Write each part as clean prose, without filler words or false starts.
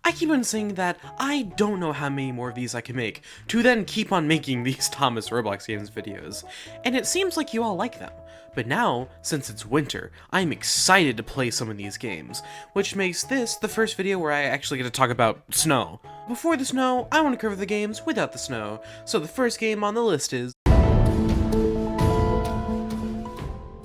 I keep on saying that I don't know how many more of these I can make, to then keep on making these Thomas Roblox Games videos, and it seems like you all like them. But now, since it's winter, I'm excited to play some of these games, which makes this the first video where I actually get to talk about snow. Before the snow, I want to cover the games without the snow, so the first game on the list is...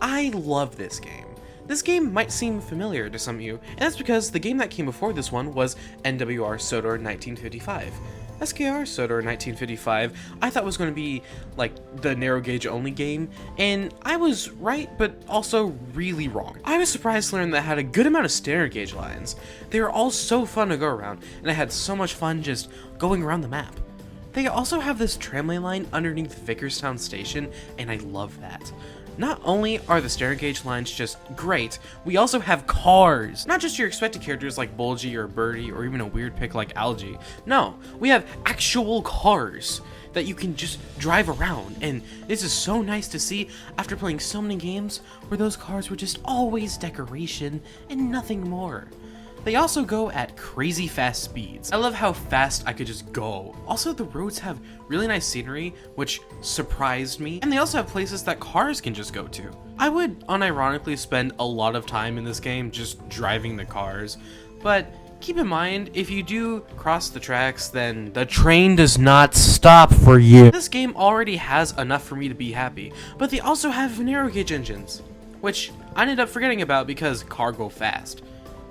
I love this game. This game might seem familiar to some of you, and that's because the game that came before this one was NWR Sodor 1955. SKR Sodor 1955 I thought was going to be like the narrow gauge only game, and I was right, but also really wrong. I was surprised to learn that it had a good amount of standard gauge lines. They were all so fun to go around, and I had so much fun just going around the map. They also have this tramway line underneath Vickerstown Station, and I love that. Not only are the standard gauge lines just great, we also have cars. Not just your expected characters like Bulgy or Birdie or even a weird pick like Algae. No, we have actual cars that you can just drive around, and this is so nice to see after playing so many games where those cars were just always decoration and nothing more. They also go at crazy fast speeds. I love how fast I could just go. Also, the roads have really nice scenery, which surprised me, and they also have places that cars can just go to. I would unironically spend a lot of time in this game just driving the cars, but keep in mind, if you do cross the tracks, then the train does not stop for you. This game already has enough for me to be happy, but they also have narrow gauge engines, which I ended up forgetting about because cars go fast.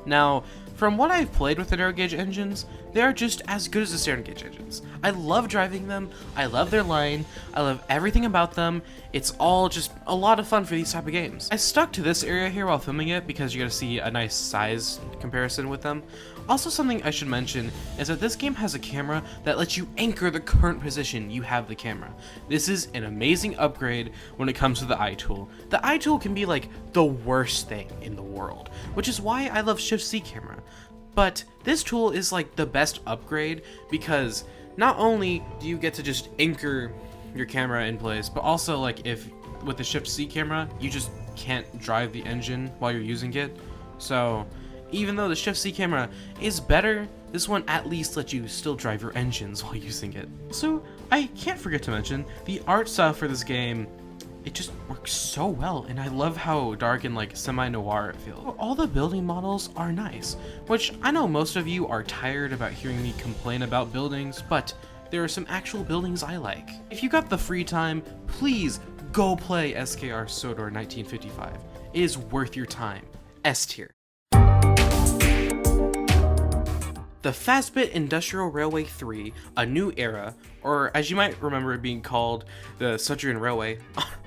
Now, from what I've played with the narrow gauge engines, they are just as good as the standard gauge engines. I love driving them, I love their line, I love everything about them. It's all just a lot of fun for these type of games. I stuck to this area here while filming it because you gotta see a nice size comparison with them. Also, something I should mention is that this game has a camera that lets you anchor the current position you have the camera. This is an amazing upgrade when it comes to the eye tool. The eye tool can be like the worst thing in the world, which is why I love Shift C camera. But this tool is like the best upgrade because not only do you get to just anchor your camera in place, but also like if with the Shift C camera, you just can't drive the engine while you're using it. So even though the Shift C camera is better, this one at least lets you still drive your engines while using it. So I can't forget to mention, the art style for this game, it just works so well, and I love how dark and like semi-noir it feels. All the building models are nice, which I know most of you are tired about hearing me complain about buildings, but there are some actual buildings I like. If you got the free time, please go play SKR Sodor 1955. It is worth your time. S tier. The Fazbit Industrial Railway 3, A New Era, or as you might remember it being called, the Soder Railway.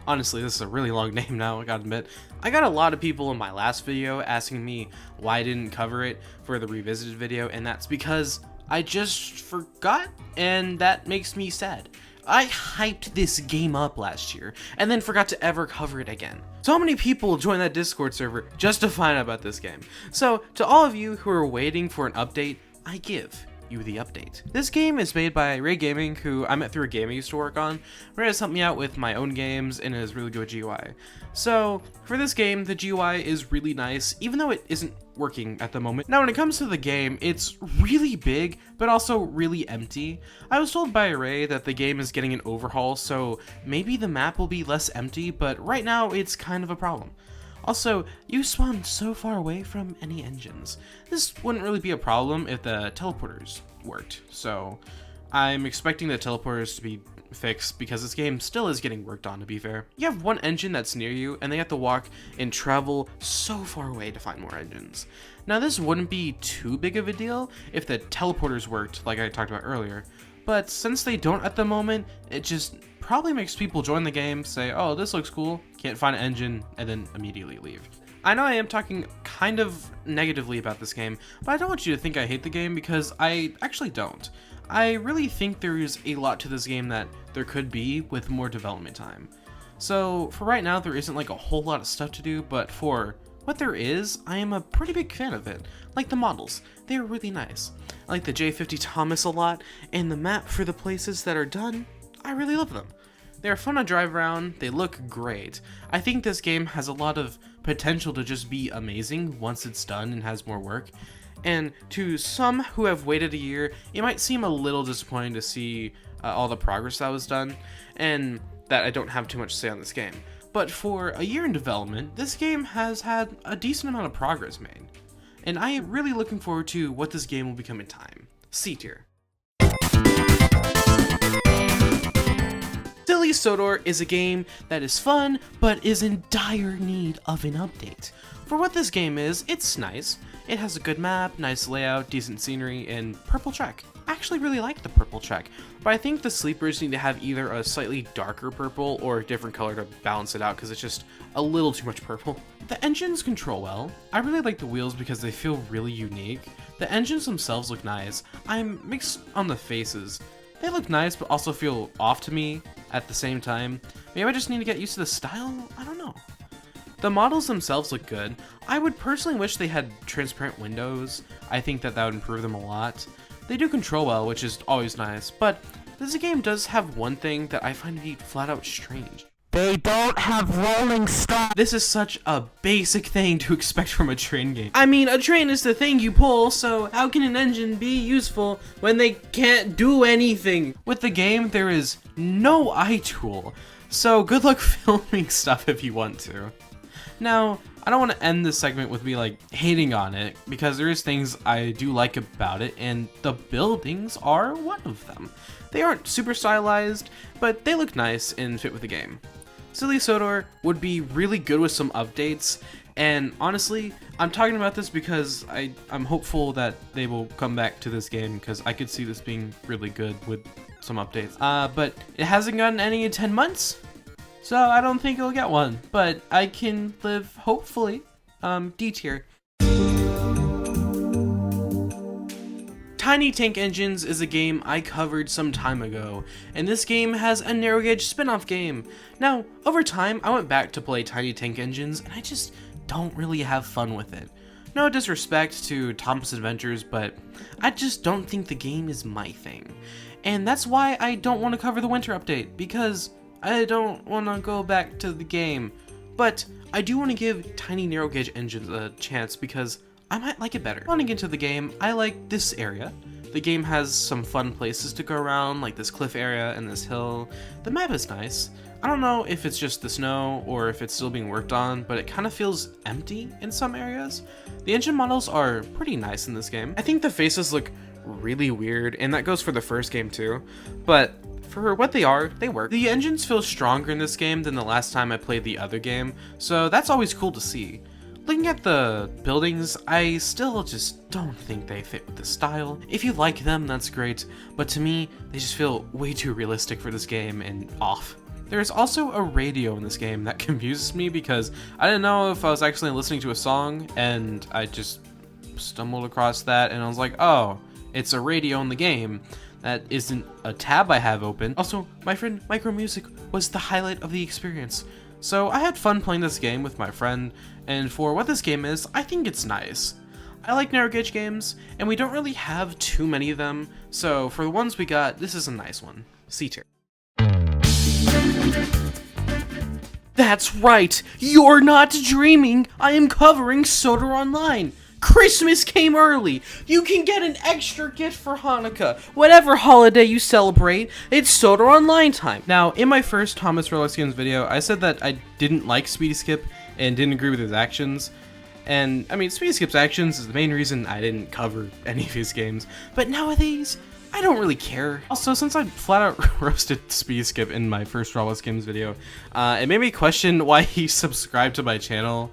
Honestly, this is a really long name now, I gotta admit. I got a lot of people in my last video asking me why I didn't cover it for the revisited video, and that's because I just forgot, and that makes me sad. I hyped this game up last year, and then forgot to ever cover it again. So many people joined that Discord server just to find out about this game. So, to all of you who are waiting for an update, I give you the update. This game is made by Ray Gaming, who I met through a game I used to work on. Ray has helped me out with my own games and has really good GUI. So for this game, the GUI is really nice, even though it isn't working at the moment. Now when it comes to the game, it's really big, but also really empty. I was told by Ray that the game is getting an overhaul, so maybe the map will be less empty, but right now it's kind of a problem. Also, you spawn so far away from any engines. This wouldn't really be a problem if the teleporters worked, so I'm expecting the teleporters to be fixed because this game still is getting worked on, to be fair. You have one engine that's near you, and they have to walk and travel so far away to find more engines. Now this wouldn't be too big of a deal if the teleporters worked, like I talked about earlier, but since they don't at the moment, it just probably makes people join the game, say, oh, this looks cool, can't find an engine, and then immediately leave. I know I am talking kind of negatively about this game, but I don't want you to think I hate the game because I actually don't. I really think there is a lot to this game that there could be with more development time. So for right now, there isn't like a whole lot of stuff to do, but for what there is, I am a pretty big fan of it. Like the models, they are really nice. I like the J50 Thomas a lot, and the map for the places that are done, I really love them. They're fun to drive around, they look great. I think this game has a lot of potential to just be amazing once it's done and has more work. And to some who have waited a year, it might seem a little disappointing to see all the progress that was done, and that I don't have too much to say on this game. But for a year in development, this game has had a decent amount of progress made. And I am really looking forward to what this game will become in time. C tier. Silly Sodor is a game that is fun, but is in dire need of an update. For what this game is, it's nice. It has a good map, nice layout, decent scenery, and purple check. I actually really like the purple check, but I think the sleepers need to have either a slightly darker purple or a different color to balance it out because it's just a little too much purple. The engines control well. I really like the wheels because they feel really unique. The engines themselves look nice. I'm mixed on the faces. They look nice but also feel off to me at the same time. Maybe I just need to get used to the style? I don't know. The models themselves look good. I would personally wish they had transparent windows. I think that would improve them a lot. They do control well, which is always nice, but this game does have one thing that I find to be flat out strange. They don't have rolling stock. This is such a basic thing to expect from a train game. I mean, a train is the thing you pull, so how can an engine be useful when they can't do anything? With the game, there is no eye tool, so good luck filming stuff if you want to. Now, I don't want to end this segment with me like hating on it, because there is things I do like about it, and the buildings are one of them. They aren't super stylized, but they look nice and fit with the game. Silly Sodor would be really good with some updates, and honestly, I'm talking about this because I'm hopeful that they will come back to this game, because I could see this being really good with some updates. But it hasn't gotten any in 10 months, so I don't think it'll get one, but I can live, hopefully, D tier. Tiny Tank Engines is a game I covered some time ago, and this game has a narrow gauge spin-off game. Now, over time, I went back to play Tiny Tank Engines, and I just don't really have fun with it. No disrespect to Thomas Adventures, but I just don't think the game is my thing. And that's why I don't want to cover the winter update, because I don't want to go back to the game. But I do want to give Tiny Narrow Gauge Engines a chance because I might like it better. Running into the game, I like this area. The game has some fun places to go around, like this cliff area and this hill. The map is nice. I don't know if it's just the snow or if it's still being worked on, but it kind of feels empty in some areas. The engine models are pretty nice in this game. I think the faces look really weird, and that goes for the first game too, but for what they are, they work. The engines feel stronger in this game than the last time I played the other game, so that's always cool to see. Looking at the buildings, I still just don't think they fit with the style. If you like them, that's great, but to me, they just feel way too realistic for this game and off. There is also a radio in this game that confuses me because I didn't know if I was actually listening to a song, and I just stumbled across that and I was like, oh, it's a radio in the game. That isn't a tab I have open. Also, my friend Micro Music was the highlight of the experience. So I had fun playing this game with my friend, and for what this game is, I think it's nice. I like narrow gauge games, and we don't really have too many of them, so for the ones we got, this is a nice one. C tier. That's right! You're not dreaming! I am covering Soder Online! Christmas came early! You can get an extra gift for Hanukkah! Whatever holiday you celebrate, it's Soder Online time! Now, in my first Thomas Roblox Games video, I said that I didn't like Speedy Skip and didn't agree with his actions. And, I mean, Speedy Skip's actions is the main reason I didn't cover any of his games. But nowadays, I don't really care. Also, since I flat out roasted Speedy Skip in my first Roblox Games video, it made me question why he subscribed to my channel.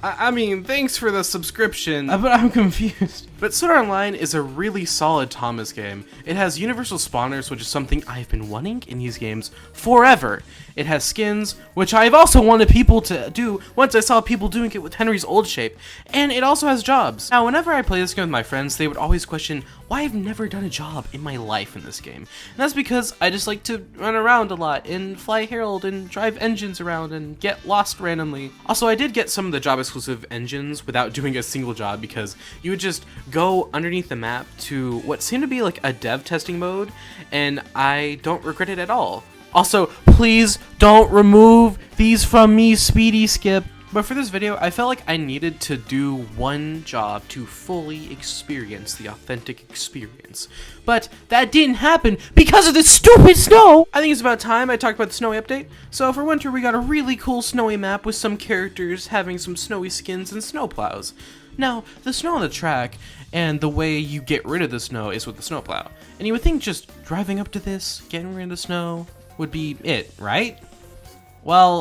I mean, thanks for the subscription, but I'm confused. But Soder Online is a really solid Thomas game. It has universal spawners, which is something I've been wanting in these games forever. It has skins, which I've also wanted people to do once I saw people doing it with Henry's old shape. And it also has jobs. Now, whenever I play this game with my friends, they would always question why I've never done a job in my life in this game. And that's because I just like to run around a lot and fly Herald and drive engines around and get lost randomly. Also, I did get some of the job exclusive engines without doing a single job because you would just go underneath the map to what seemed to be like a dev testing mode, and I don't regret it at all. Also, please don't remove these from me, Speedy Skip. But for this video, I felt like I needed to do one job to fully experience the authentic experience. But that didn't happen because of this stupid snow! I think it's about time I talked about the snowy update. So for winter, we got a really cool snowy map with some characters having some snowy skins and snowplows. Now, the snow on the track and the way you get rid of the snow is with the snowplow. And you would think just driving up to this, getting rid of the snow, would be it, right? Well,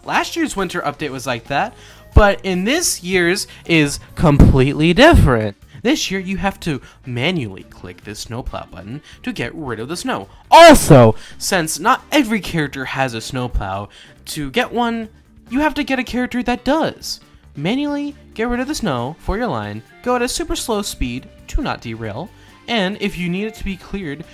last year's winter update was like that, but in this year's is completely different. This year, you have to manually click this snowplow button to get rid of the snow. Also, since not every character has a snowplow, to get one, you have to get a character that does. Manually get rid of the snow for your line, go at a super slow speed to not derail, and if you need it to be cleared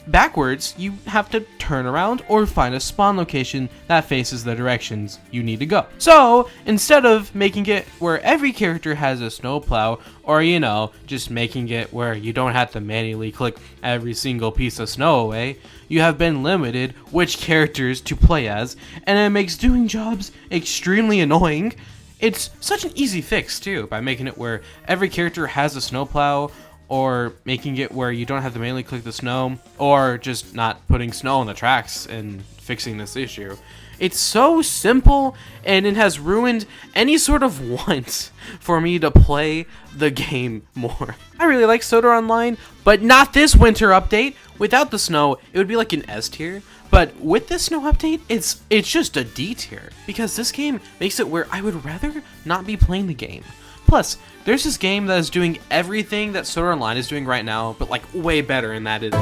backwards, you have to turn around or find a spawn location that faces the directions you need to go. So, instead of making it where every character has a snowplow, or you know, just making it where you don't have to manually click every single piece of snow away, you have been limited which characters to play as, and it makes doing jobs extremely annoying. It's such an easy fix too, by making it where every character has a snowplow, or making it where you don't have to manually click the snow, or just not putting snow on the tracks and fixing this issue. It's so simple, and it has ruined any sort of want for me to play the game more. I really like Sodor Online, but not this winter update. Without the snow, it would be like an S tier, but with this snow update, it's just a D tier, because this game makes it where I would rather not be playing the game. Plus, there's this game that is doing everything that Sodor Online is doing right now, but like way better, and that is...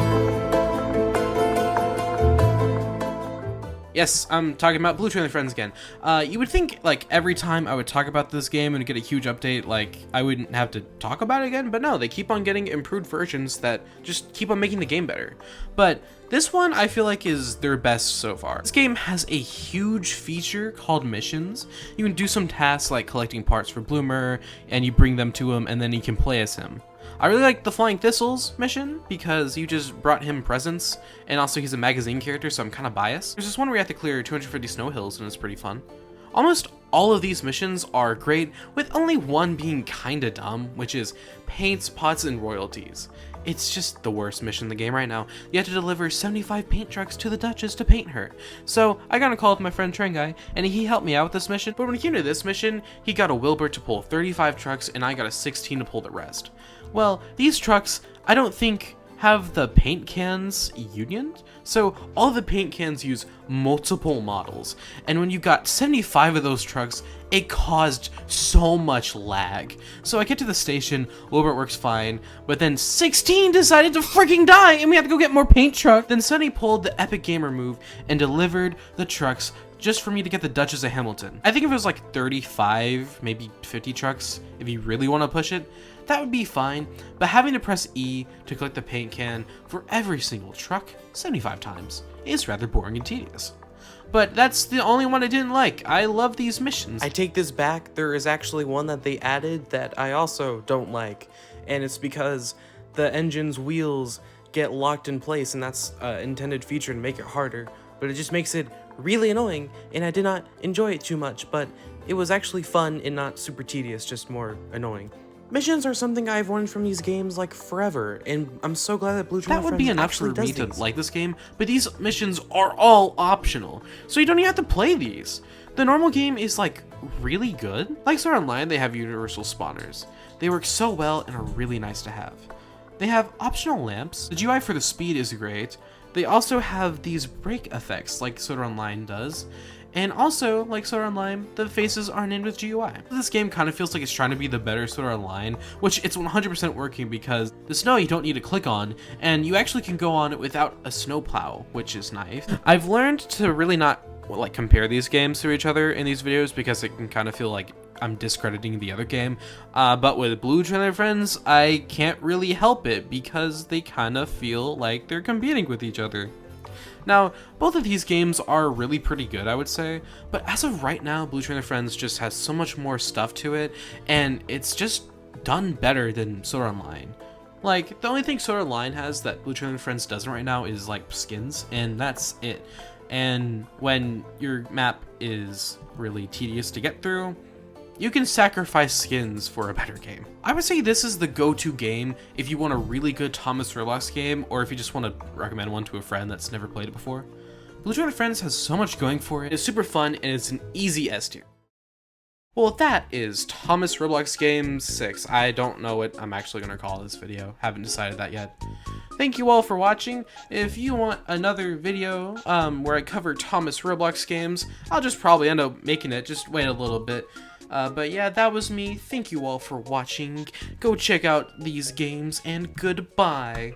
Yes, I'm talking about Blue Trailer Friends again. You would think, like, every time I would talk about this game and get a huge update, like, I wouldn't have to talk about it again, but no, they keep on getting improved versions that just keep on making the game better. But this one, I feel like, is their best so far. This game has a huge feature called missions. You can do some tasks like collecting parts for Bloomer, and you bring them to him, and then you can play as him. I really like the Flying Thistles mission because you just brought him presents, and also he's a magazine character, so I'm kind of biased. There's this one where you have to clear 250 snow hills, and it's pretty fun. Almost all of these missions are great, with only one being kinda dumb, which is paints, pots, and royalties. It's just the worst mission in the game right now. You have to deliver 75 paint trucks to the Duchess to paint her. So I got a call with my friend Train Guy, and he helped me out with this mission, but when it came to this mission, he got a Wilbur to pull 35 trucks, and I got a 16 to pull the rest. Well, these trucks, I don't think have the paint cans unioned, so all the paint cans use multiple models, and when you got 75 of those trucks, it caused so much lag. So I get to the station, Wilbert works fine, but then 16 decided to freaking die, and we have to go get more paint truck. Then Sunny pulled the epic gamer move and delivered the trucks just for me to get the Duchess of Hamilton. I think if it was like 35, maybe 50 trucks, if you really want to push it, that would be fine, but having to press E to click the paint can for every single truck 75 times is rather boring and tedious. But that's the only one I didn't like. I love these missions. I take this back. There is actually one that they added that I also don't like, and it's because the engine's wheels get locked in place, and that's an intended feature to make it harder, but it just makes it really annoying, and I did not enjoy it too much, but it was actually fun and not super tedious, just more annoying. Missions are something I've wanted from these games like forever, and I'm so glad that Blue Trailer That would be Friends enough for actually me does to like this game, but these missions are all optional, so you don't even have to play these. The normal game is like really good. Like Sttar Online, they have universal spawners. They work so well and are really nice to have. They have optional lamps. The GUI for the speed is great. They also have these brake effects like Sodor Online does. And also, like Sodor Online, the faces are named with GUI. This game kind of feels like it's trying to be the better Sodor Online, which it's 100% working because the snow you don't need to click on, and you actually can go on it without a snowplow, which is nice. I've learned to really not like compare these games to each other in these videos because it can kind of feel like I'm discrediting the other game. But with Blue Trailer Friends, I can't really help it because they kind of feel like they're competing with each other. Now, both of these games are really pretty good, I would say, but as of right now, Blue Trailer Friends just has so much more stuff to it, and it's just done better than Sodor Online. Like, the only thing Sodor Online has that Blue Trailer Friends doesn't right now is, like, skins, and that's it. And when your map is really tedious to get through, You can sacrifice skins for a better game. I would say this is the go-to game if you want a really good Thomas Roblox game, or if you just want to recommend one to a friend that's never played it before. Blue Joy Friends has so much going for it. It's super fun, and it's an easy S tier. Well, that is Thomas Roblox Game 6. I don't know what I'm actually going to call this video. Haven't decided that yet. Thank you all for watching. If you want another video where I cover Thomas Roblox games, I'll just probably end up making it. Just wait a little bit. But yeah, that was me. Thank you all for watching. Go check out these games, and goodbye.